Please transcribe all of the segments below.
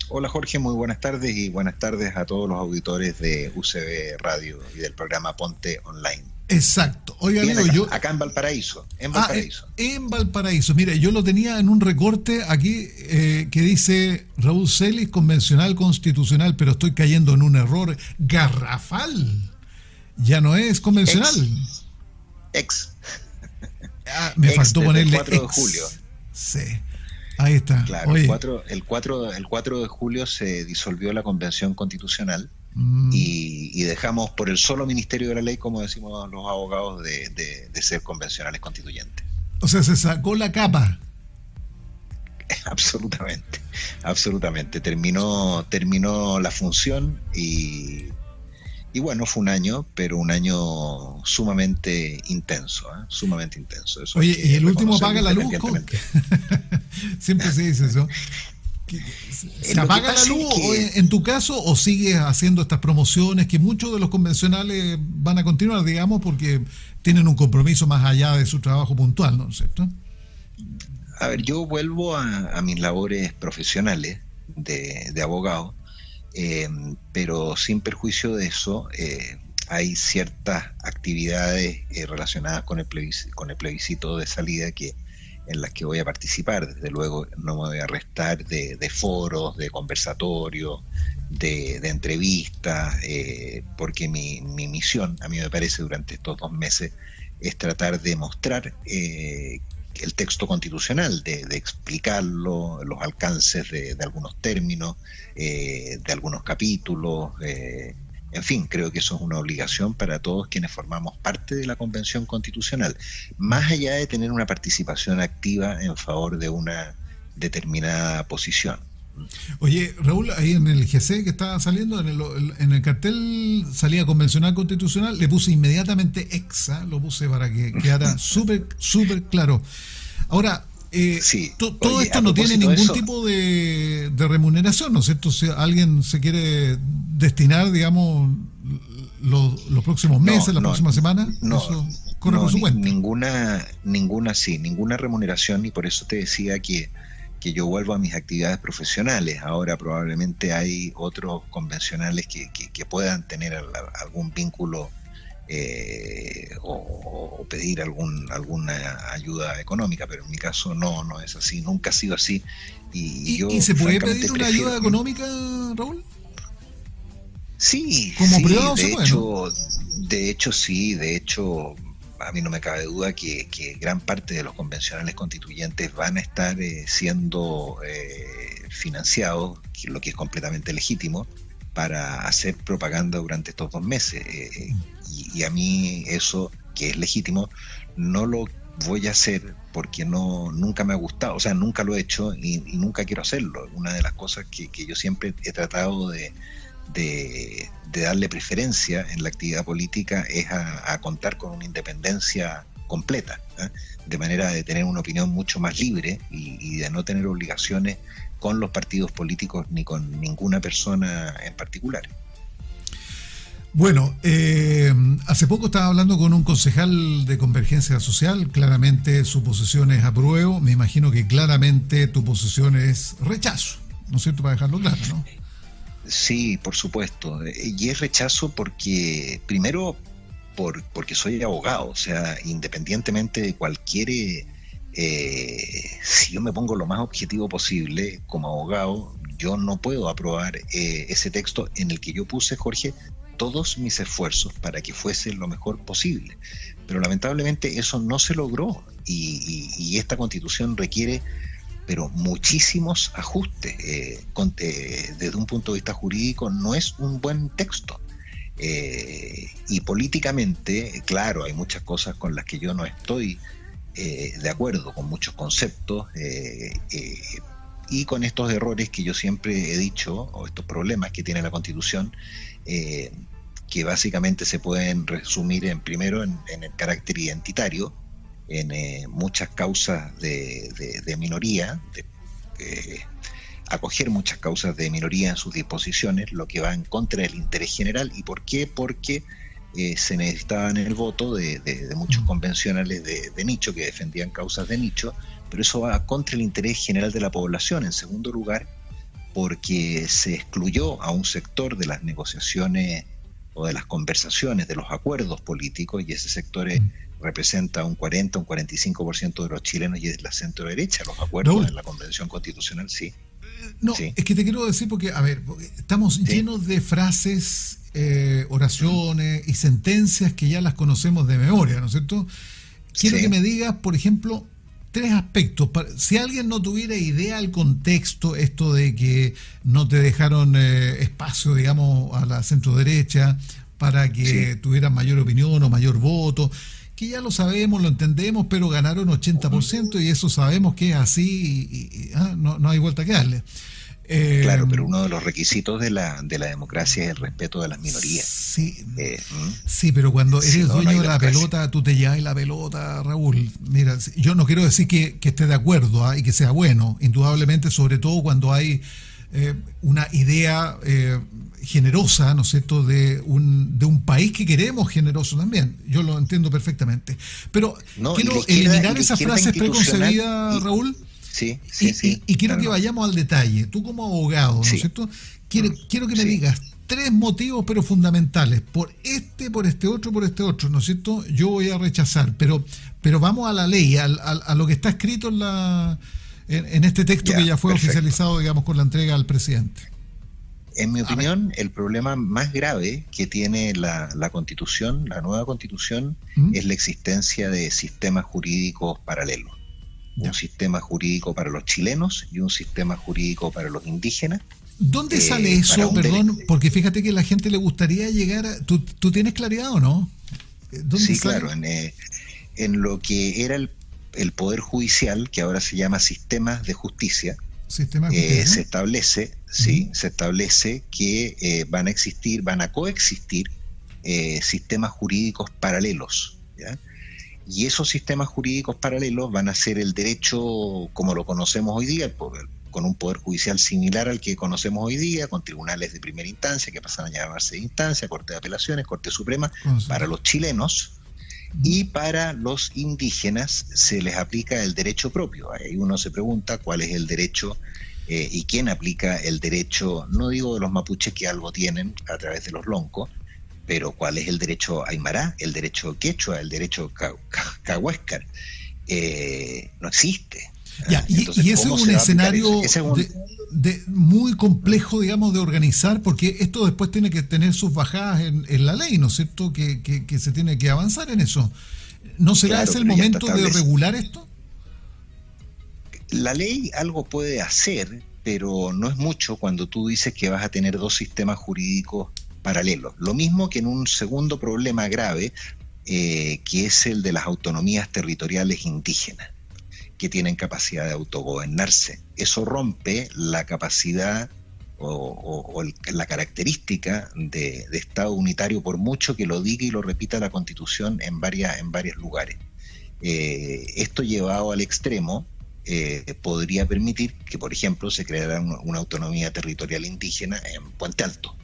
Hola Jorge, muy buenas tardes y buenas tardes a todos los auditores de UCB Radio y del programa Ponte Online. Exacto. Oiga, Bien amigo, acá, yo... acá en Valparaíso, En Valparaíso. Mira, yo lo tenía en un recorte aquí que dice Raúl Celis, convencional constitucional, pero estoy cayendo en un error garrafal. Ya no es convencional. Ex, Me ex faltó desde el ponerle 4 de julio. Sí, ahí está. Claro, Oye. el 4 de julio se disolvió la Convención Constitucional mm, y dejamos por el solo Ministerio de la Ley, como decimos los abogados, de ser convencionales constituyentes. o sea, se sacó la capa. Absolutamente, absolutamente. Terminó la función y bueno, fue un año, pero un año sumamente intenso, ¿eh? Sumamente intenso. Eso hay Oye, ¿y que el último reconocerlo apaga la luz? independientemente. Siempre se dice eso. ¿Se Lo que apaga la pasa luz es que, en tu caso o sigues haciendo estas promociones que muchos de los convencionales van a continuar, digamos, porque tienen un compromiso más allá de su trabajo puntual, ¿no es cierto? a ver, yo vuelvo a mis labores profesionales de abogado, pero sin perjuicio de eso, hay ciertas actividades relacionadas con el plebiscito de salida en las que voy a participar. Desde luego no me voy a restar de foros, de conversatorios, de entrevistas, porque mi misión, a mí me parece, durante estos 2 meses, es tratar de mostrar el texto constitucional, de explicarlo, los alcances de algunos términos, de algunos capítulos. En fin, creo que eso es una obligación para todos quienes formamos parte de la Convención Constitucional, más allá de tener una participación activa en favor de una determinada posición. Oye, Raúl, ahí en el GC que estaba saliendo, en el cartel salía convencional constitucional, le puse inmediatamente exa, lo puse para que quedara súper, súper claro. Ahora, Sí, todo oye, esto a no tiene propósito de ningún eso, tipo de remuneración, ¿no es cierto? Si alguien se quiere destinar, digamos, los próximos no, meses, la no, próxima semana, no, eso corre por no, su cuenta. ninguna remuneración, y por eso te decía que yo vuelvo a mis actividades profesionales. Ahora probablemente hay otros convencionales que puedan tener algún vínculo o pedir alguna ayuda económica, pero en mi caso no es así, nunca ha sido así, y Y yo se puede francamente pedir una prefiero... ayuda económica, Raúl? Sí, Como sí, privado se puede, ¿no? sí, de hecho, a mí no me cabe duda que gran parte de los convencionales constituyentes van a estar siendo financiados, lo que es completamente legítimo, para hacer propaganda durante estos 2 meses. Y a mí eso, que es legítimo, no lo voy a hacer porque nunca me ha gustado, o sea, nunca lo he hecho y nunca quiero hacerlo. Una de las cosas que yo siempre he tratado de darle preferencia en la actividad política es a contar con una independencia completa, ¿eh? De manera de tener una opinión mucho más libre y de no tener obligaciones con los partidos políticos ni con ninguna persona en particular. Bueno, hace poco estaba hablando con un concejal de Convergencia Social, claramente su posición es apruebo, me imagino que claramente tu posición es rechazo, ¿no es cierto? Para dejarlo claro, ¿no? Sí, por supuesto. Y es rechazo porque, primero, porque soy abogado, o sea, independientemente de cualquier... si yo me pongo lo más objetivo posible como abogado, yo no puedo aprobar ese texto en el que yo puse, Jorge, todos mis esfuerzos para que fuese lo mejor posible. Pero lamentablemente eso no se logró y esta constitución requiere pero muchísimos ajustes. Desde un punto de vista jurídico no es un buen texto. Y políticamente, claro, hay muchas cosas con las que yo no estoy de acuerdo, con muchos conceptos y con estos errores que yo siempre he dicho, o estos problemas que tiene la Constitución, que básicamente se pueden resumir primero en el carácter identitario, en muchas causas de minoría, acoger muchas causas de minoría en sus disposiciones, lo que va en contra del interés general. ¿Y por qué? Porque se necesitaban el voto de muchos convencionales de nicho que defendían causas de nicho, pero eso va contra el interés general de la población. En segundo lugar, porque se excluyó a un sector de las negociaciones o de las conversaciones, de los acuerdos políticos, y ese sector representa un 40, un 45% de los chilenos y es la centro derecha. Los acuerdos Raúl, en la Convención Constitucional, sí. no, Sí, es que te quiero decir porque, a ver, porque estamos sí, llenos de frases, oraciones y sentencias que ya las conocemos de memoria, ¿no es cierto? Quiero que sí. me digas, por ejemplo, tres aspectos. Si alguien no tuviera idea del contexto, esto de que no te dejaron espacio, digamos, a la centro derecha para que Sí. tuvieran mayor opinión o mayor voto, que ya lo sabemos, lo entendemos, pero ganaron 80% y eso sabemos que es así no, no hay vuelta que darle. Eh, Claro, pero uno de los requisitos de la democracia es el respeto de las minorías. sí, ¿Mm? sí, pero cuando Si eres no, no hay dueño de la democracia. pelota, tú te llevas la pelota, Raúl. Mira, yo no quiero decir que esté de acuerdo y que sea bueno, indudablemente, sobre todo cuando hay una idea generosa, ¿no es cierto?, de un país que queremos generoso también. Yo lo entiendo perfectamente. Pero No, quiero y eliminar la esas izquierda frases institucional, preconcebidas, Raúl. sí, sí, sí, Y quiero que claro, vayamos al detalle. Tú como abogado, ¿no es sí, cierto? Quiero que me sí, digas tres motivos, pero fundamentales. Por este otro, ¿no es cierto? Yo voy a rechazar, pero vamos a la ley, a lo que está escrito en este texto que ya, ya fue perfecto. oficializado, digamos, con la entrega al presidente. En mi A ver. opinión, el problema más grave que tiene la Constitución, la nueva Constitución, ¿Mm? es la existencia de sistemas jurídicos paralelos. Un Ya. sistema jurídico para los chilenos y un sistema jurídico para los indígenas, ¿Dónde sale para eso? un derecho. Perdón, porque fíjate que a la gente le gustaría llegar a... ¿Tú tienes claridad o no? ¿Dónde Sí, sale? claro, en lo que era el Poder Judicial, que ahora se llama sistemas de justicia, Sistema de justicia. se establece, Ujú. sí, se establece que van a coexistir sistemas jurídicos paralelos, ¿ya? Y esos sistemas jurídicos paralelos van a ser el derecho como lo conocemos hoy día, con un poder judicial similar al que conocemos hoy día, con tribunales de primera instancia que pasan a llamarse de instancia, Corte de Apelaciones, Corte Suprema, para los chilenos, Ujú. y para los indígenas se les aplica el derecho propio. Ahí uno se pregunta cuál es el derecho y quién aplica el derecho, no digo de los mapuches que algo tienen a través de los loncos, pero cuál es el derecho aymara, el derecho quechua, el derecho cahuéscar. No existe. Ya, Entonces, y ese es ¿cómo un se va a aplicar eso? escenario Ese es un, muy complejo, digamos, de organizar, porque esto después tiene que tener sus bajadas en la ley, ¿no es cierto? Que se tiene que avanzar en eso. ¿No será claro, ese el pero ya está momento de establecido. regular esto? La ley algo puede hacer, pero no es mucho cuando tú dices que vas a tener dos sistemas jurídicos paralelos. Lo mismo que en un segundo problema grave, que es el de las autonomías territoriales indígenas, que tienen capacidad de autogobernarse. Eso rompe la capacidad la característica de Estado unitario, por mucho que lo diga y lo repita la Constitución en varios lugares. Esto llevado al extremo podría permitir que, por ejemplo, se creara una autonomía territorial indígena en Puente Alto.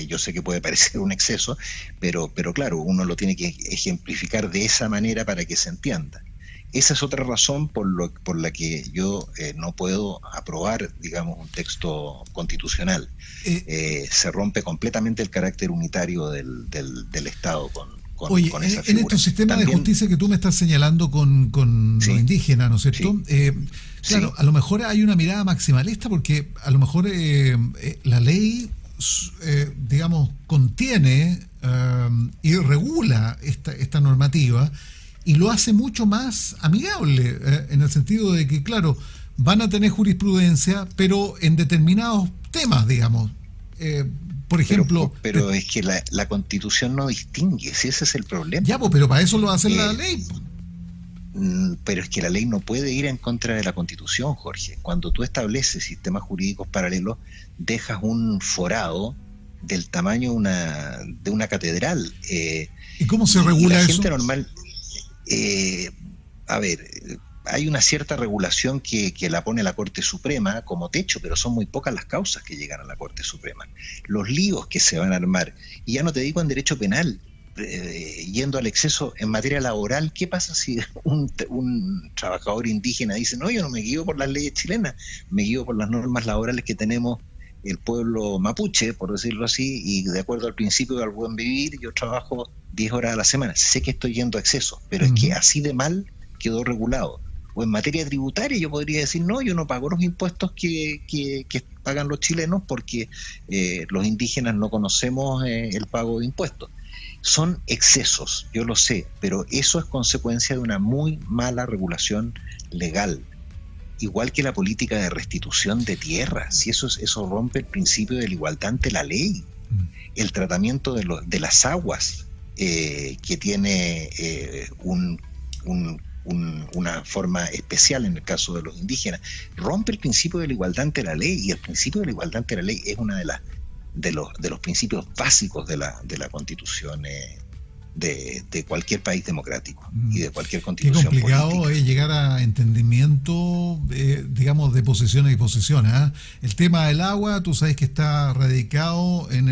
Yo sé que puede parecer un exceso, pero claro, uno lo tiene que ejemplificar de esa manera para que se entienda. Esa es otra razón por la que yo no puedo aprobar, digamos, un texto constitucional. Eh, Se rompe completamente el carácter unitario del Estado Oye, con esa en figura. estos sistemas de También, justicia que tú me estás señalando con los sí, indígenas, ¿no es sí, cierto? Claro, sí, a lo mejor hay una mirada maximalista porque a lo mejor la ley, digamos, contiene y regula esta normativa y lo hace mucho más amigable, en el sentido de que, claro, van a tener jurisprudencia, pero en determinados temas, digamos. Eh, por ejemplo, pero es que la Constitución no distingue, si ese es el problema. ya, pues, pero para eso lo hace la Eh, ley. pero es que la ley no puede ir en contra de la Constitución, Jorge. Cuando tú estableces sistemas jurídicos paralelos, dejas un forado del tamaño de una catedral. ¿Y cómo se Y la regula eso? gente normal, eh, a ver, hay una cierta regulación que la pone la Corte Suprema como techo, pero son muy pocas las causas que llegan a la Corte Suprema. Los líos que se van a armar, y ya no te digo en derecho penal, yendo al exceso en materia laboral, ¿qué pasa si un trabajador indígena dice, no, yo no me guío por las leyes chilenas, me guío por las normas laborales que tenemos el pueblo mapuche, por decirlo así, y de acuerdo al principio del buen vivir, yo trabajo 10 horas a la semana? Sé que estoy yendo a exceso, pero es que así de mal quedó regulado. O en materia tributaria yo podría decir, no, yo no pago los impuestos que pagan los chilenos porque los indígenas no conocemos el pago de impuestos. Son excesos, yo lo sé, pero eso es consecuencia de una muy mala regulación legal. Igual que la política de restitución de tierras, si eso rompe el principio de la igualdad ante la ley. El tratamiento de las aguas, que tiene una forma especial en el caso de los indígenas, rompe el principio de la igualdad ante la ley, y el principio de la igualdad ante la ley es una de los principios básicos de la Constitución de cualquier país democrático y de cualquier constitución política. Qué complicado es llegar a entendimiento, digamos, de posiciones y posiciones. El tema del agua, tú sabes que está radicado en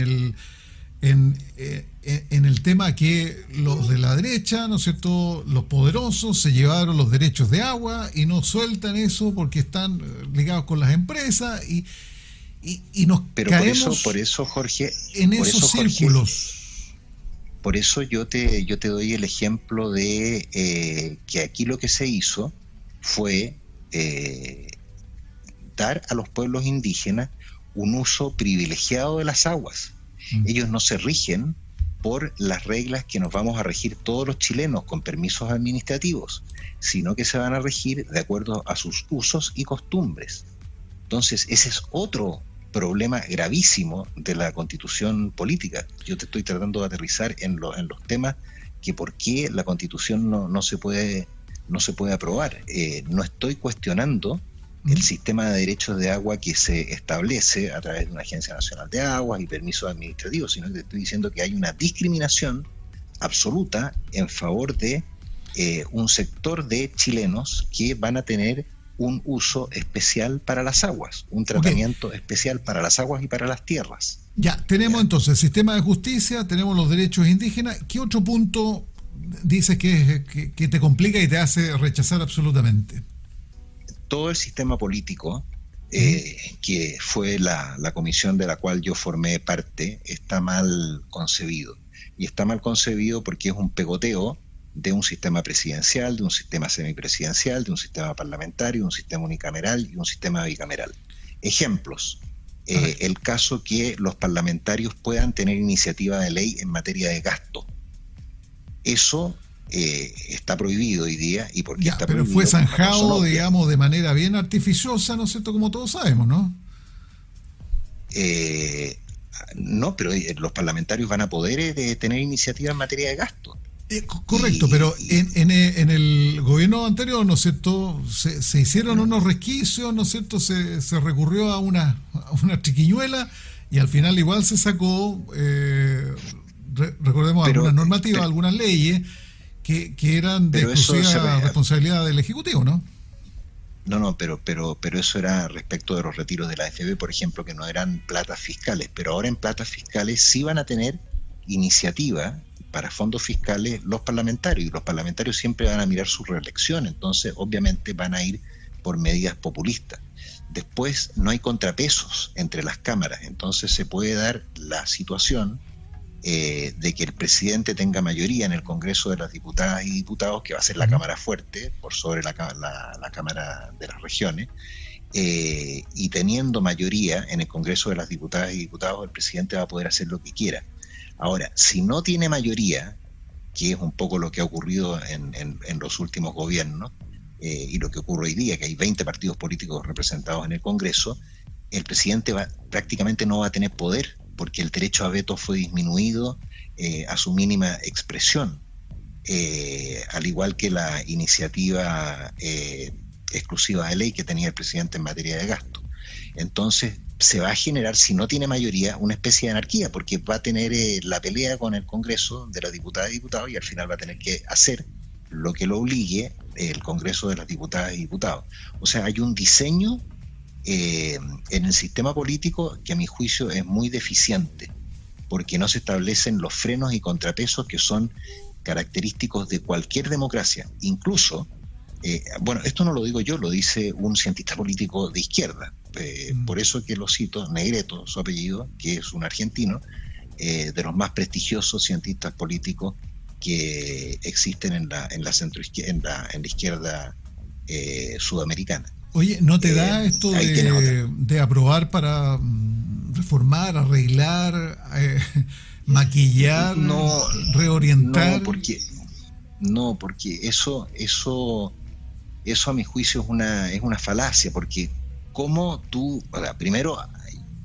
el tema que los de la derecha, ¿no es cierto?, los poderosos se llevaron los derechos de agua y no sueltan eso porque están ligados con las empresas y nos Pero caemos por eso, Jorge, en esos círculos. Por eso yo te doy el ejemplo de que aquí lo que se hizo fue dar a los pueblos indígenas un uso privilegiado de las aguas. Ellos no se rigen por las reglas que nos vamos a regir todos los chilenos con permisos administrativos, sino que se van a regir de acuerdo a sus usos y costumbres. Entonces, ese es otro problema gravísimo de la Constitución política. Yo te estoy tratando de aterrizar en los temas que por qué la Constitución no se puede aprobar. No estoy cuestionando el sistema de derechos de agua que se establece a través de una Agencia Nacional de Aguas y permisos administrativos, sino que te estoy diciendo que hay una discriminación absoluta en favor de un sector de chilenos que van a tener un uso especial para las aguas, un tratamiento especial para las aguas y para las tierras. Ya, tenemos entonces el sistema de justicia, tenemos los derechos indígenas. ¿Qué otro punto dices que te complica y te hace rechazar absolutamente? Todo el sistema político, que fue la comisión de la cual yo formé parte, está mal concebido. Y está mal concebido porque es un pegoteo de un sistema presidencial, de un sistema semipresidencial, de un sistema parlamentario, un sistema unicameral y un sistema bicameral. Ejemplos: el caso que los parlamentarios puedan tener iniciativa de ley en materia de gasto. Eso está prohibido hoy día. ¿Y por qué está pero prohibido? fue zanjado, digamos, de manera bien artificiosa, ¿no es cierto?, como todos sabemos, ¿no? No, pero los parlamentarios van a poder tener iniciativa en materia de gasto. Correcto, pero en el gobierno anterior, ¿no es cierto?, se hicieron unos resquicios, ¿no es cierto?, se recurrió a una triquiñuela y al final igual se sacó, recordemos, algunas normativas, algunas leyes que eran de exclusiva responsabilidad del Ejecutivo, ¿no? No, pero eso era respecto de los retiros de la AFP, por ejemplo, que no eran platas fiscales, pero ahora en platas fiscales sí van a tener iniciativa para fondos fiscales los parlamentarios, y los parlamentarios siempre van a mirar su reelección, entonces obviamente van a ir por medidas populistas. Después no hay contrapesos entre las cámaras, entonces se puede dar la situación de que el presidente tenga mayoría en el Congreso de las Diputadas y Diputados, que va a ser la Cámara fuerte por sobre la Cámara de las Regiones, y teniendo mayoría en el Congreso de las Diputadas y Diputados, el presidente va a poder hacer lo que quiera. Ahora, si no tiene mayoría, que es un poco lo que ha ocurrido en los últimos gobiernos, y lo que ocurre hoy día, que hay 20 partidos políticos representados en el Congreso, el presidente prácticamente no va a tener poder, porque el derecho a veto fue disminuido a su mínima expresión, al igual que la iniciativa exclusiva de ley que tenía el presidente en materia de gasto. Entonces se va a generar, si no tiene mayoría, una especie de anarquía, porque va a tener la pelea con el Congreso de las Diputadas y Diputados, y al final va a tener que hacer lo que lo obligue el Congreso de las Diputadas y Diputados. O sea, hay un diseño en el sistema político que a mi juicio es muy deficiente, porque no se establecen los frenos y contrapesos que son característicos de cualquier democracia. Incluso, bueno, esto no lo digo yo, lo dice un cientista político de izquierda, por eso que lo cito, Negretto, su apellido, que es un argentino, de los más prestigiosos cientistas políticos que existen en la izquierda sudamericana. Oye, ¿no te da esto de aprobar para reformar, arreglar, maquillar, reorientar? Porque eso a mi juicio es una falacia, porque como tú, primero,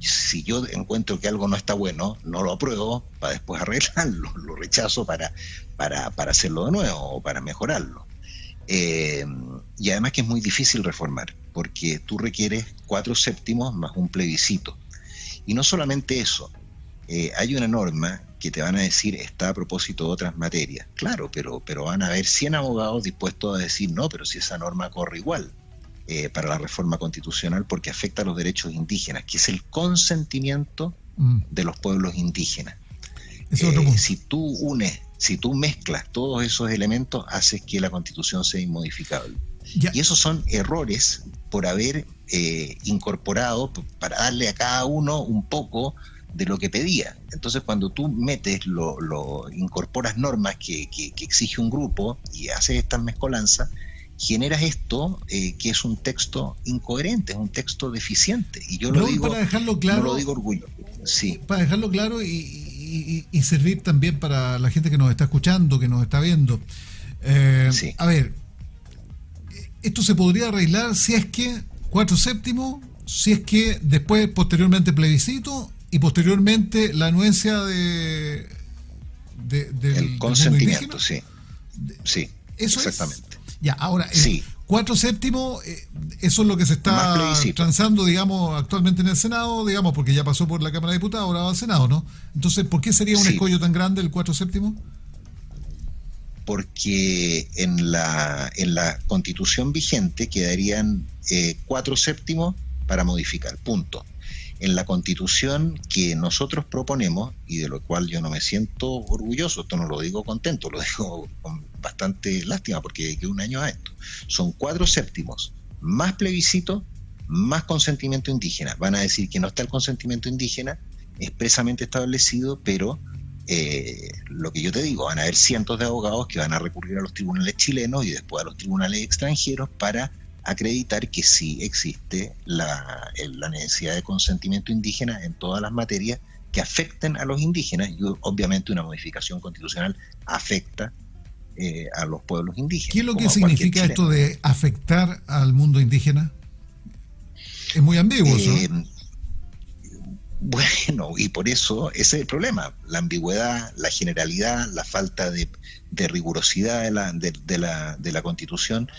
si yo encuentro que algo no está bueno, no lo apruebo para después arreglarlo, lo rechazo para hacerlo de nuevo o para mejorarlo. Y además que es muy difícil reformar, porque tú requieres 4/7 más un plebiscito. Y no solamente eso, hay una norma que te van a decir está a propósito de otras materias. Claro, pero van a haber 100 abogados dispuestos a decir no, pero si esa norma corre igual para la reforma constitucional porque afecta a los derechos indígenas, que es el consentimiento de los pueblos indígenas. Si tú mezclas todos esos elementos, haces que la Constitución sea inmodificable. Y esos son errores por haber incorporado, para darle a cada uno un poco de lo que pedía. Entonces, cuando tú incorporas normas que exige un grupo y haces estas mezcolanzas, generas esto que es un texto incoherente, es un texto deficiente. Y yo lo digo, para dejarlo claro, no lo digo orgullo. Sí. Para dejarlo claro y servir también para la gente que nos está escuchando, que nos está viendo. Sí. A ver, esto se podría arreglar si es que 4/7, si es que después, posteriormente, plebiscito y posteriormente la anuencia del el consentimiento, sí. Sí, eso exactamente. Ya, ahora, sí. 4/7, eso es lo que se está transando, digamos, actualmente en el Senado, digamos, porque ya pasó por la Cámara de Diputados, ahora va al Senado, ¿no? Entonces, ¿por qué sería un escollo tan grande el 4/7? Porque en la Constitución vigente quedarían 4/7 para modificar, punto. En la Constitución que nosotros proponemos, y de lo cual yo no me siento orgulloso, esto no lo digo contento, lo digo con bastante lástima porque dediqué un año a esto, son 4/7 más plebiscito, más consentimiento indígena. Van a decir que no está el consentimiento indígena expresamente establecido, pero lo que yo te digo, van a haber cientos de abogados que van a recurrir a los tribunales chilenos y después a los tribunales extranjeros para acreditar que sí existe la necesidad de consentimiento indígena en todas las materias que afecten a los indígenas, y obviamente una modificación constitucional afecta a los pueblos indígenas. ¿Qué es lo que significa esto de afectar al mundo indígena? Es muy ambiguo, ¿no? Bueno, y por eso ese es el problema, la ambigüedad, la generalidad, la falta de rigurosidad de la Constitución.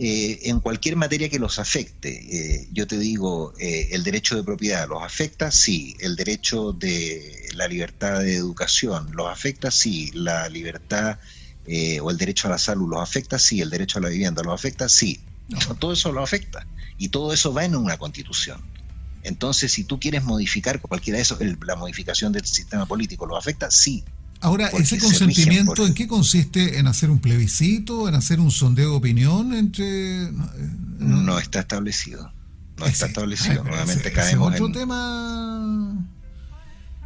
En cualquier materia que los afecte, yo te digo, el derecho de propiedad los afecta, sí. El derecho de la libertad de educación los afecta, sí. La libertad o el derecho a la salud los afecta, sí. El derecho a la vivienda los afecta, sí. Todo eso los afecta y todo eso va en una Constitución. Entonces, si tú quieres modificar cualquiera de esos, la modificación del sistema político los afecta, sí. Ahora, ¿ese consentimiento en qué consiste? ¿En hacer un plebiscito? ¿En hacer un sondeo de opinión entre...? No está establecido. No está establecido. Nuevamente caemos en... Es otro tema...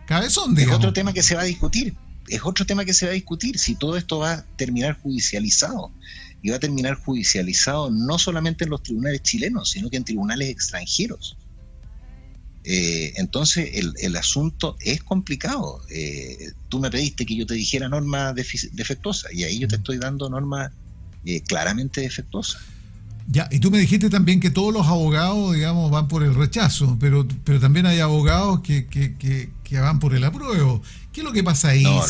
cabezón, digamos. Es otro tema que se va a discutir. Es otro tema que se va a discutir si todo esto va a terminar judicializado. Y va a terminar judicializado no solamente en los tribunales chilenos, sino que en tribunales extranjeros. Entonces el asunto es complicado. Tú me pediste que yo te dijera norma defectuosa y ahí yo te estoy dando normas claramente defectuosas. Ya, y tú me dijiste también que todos los abogados, digamos, van por el rechazo, pero también hay abogados que van por el apruebo. ¿Qué es lo que pasa ahí? No,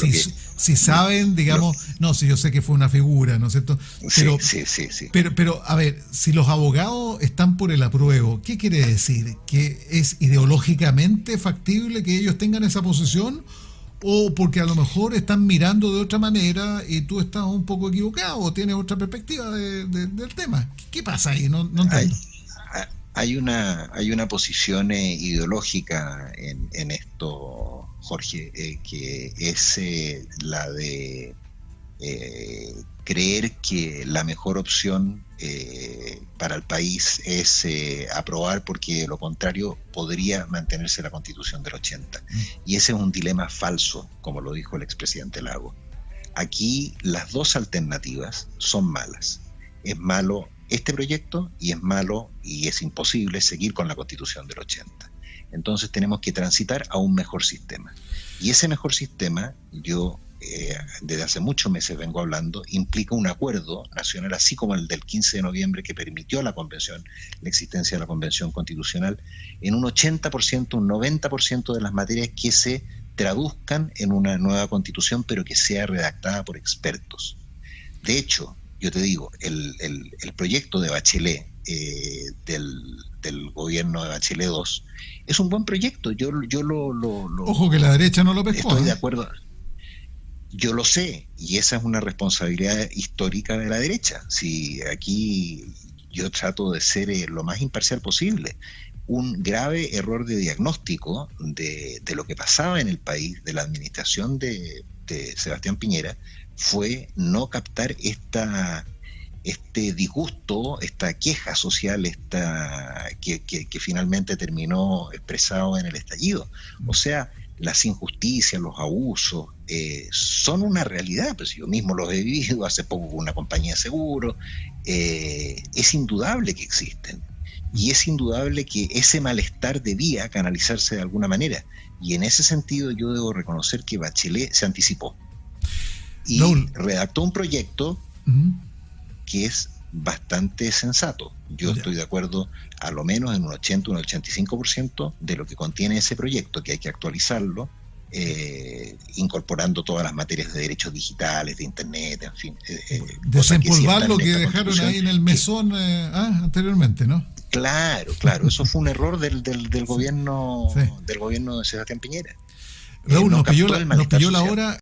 si saben, digamos, si yo sé que fue una figura, ¿no es cierto? Pero, sí. Pero, a ver, si los abogados están por el apruebo, ¿qué quiere decir? ¿Que es ideológicamente factible que ellos tengan esa posición? ¿O porque a lo mejor están mirando de otra manera y tú estás un poco equivocado o tienes otra perspectiva del tema? ¿Qué pasa ahí? No entiendo. Hay una posición ideológica en esto, Jorge, que es la de creer que la mejor opción para el país es aprobar, porque de lo contrario podría mantenerse la Constitución del 80. Y ese es un dilema falso, como lo dijo el expresidente Lagos. Aquí las dos alternativas son malas. Es malo este proyecto y es malo y es imposible seguir con la Constitución del 80. Entonces tenemos que transitar a un mejor sistema. Y ese mejor sistema, yo desde hace muchos meses vengo hablando, implica un acuerdo nacional, así como el del 15 de noviembre que permitió la convención, la existencia de la Convención Constitucional, en un 80%, un 90% de las materias que se traduzcan en una nueva constitución, pero que sea redactada por expertos. De hecho, yo te digo, el proyecto de Bachelet, del gobierno de Bachelet II, es un buen proyecto. Yo Ojo que la derecha no lo pescó. Estoy de acuerdo. Yo lo sé, y esa es una responsabilidad histórica de la derecha. Si aquí yo trato de ser lo más imparcial posible. Un grave error de diagnóstico de lo que pasaba en el país, de la administración de Sebastián Piñera, fue no captar este disgusto, esta queja social, que finalmente terminó expresado en el estallido. O sea, las injusticias, los abusos, son una realidad. Pues yo mismo los he vivido hace poco con una compañía de seguro. Es indudable que existen. Y es indudable que ese malestar debía canalizarse de alguna manera. Y en ese sentido yo debo reconocer que Bachelet se anticipó. Y redactó un proyecto que es bastante sensato. Yo estoy de acuerdo a lo menos en un 80, un 85% de lo que contiene ese proyecto, que hay que actualizarlo, incorporando todas las materias de derechos digitales, de internet, en fin. Desempolvar lo que dejaron ahí en el mesón anteriormente, ¿no? Claro, eso fue un error del gobierno, del gobierno de Sebastián Piñera. Raúl, nos pilló la hora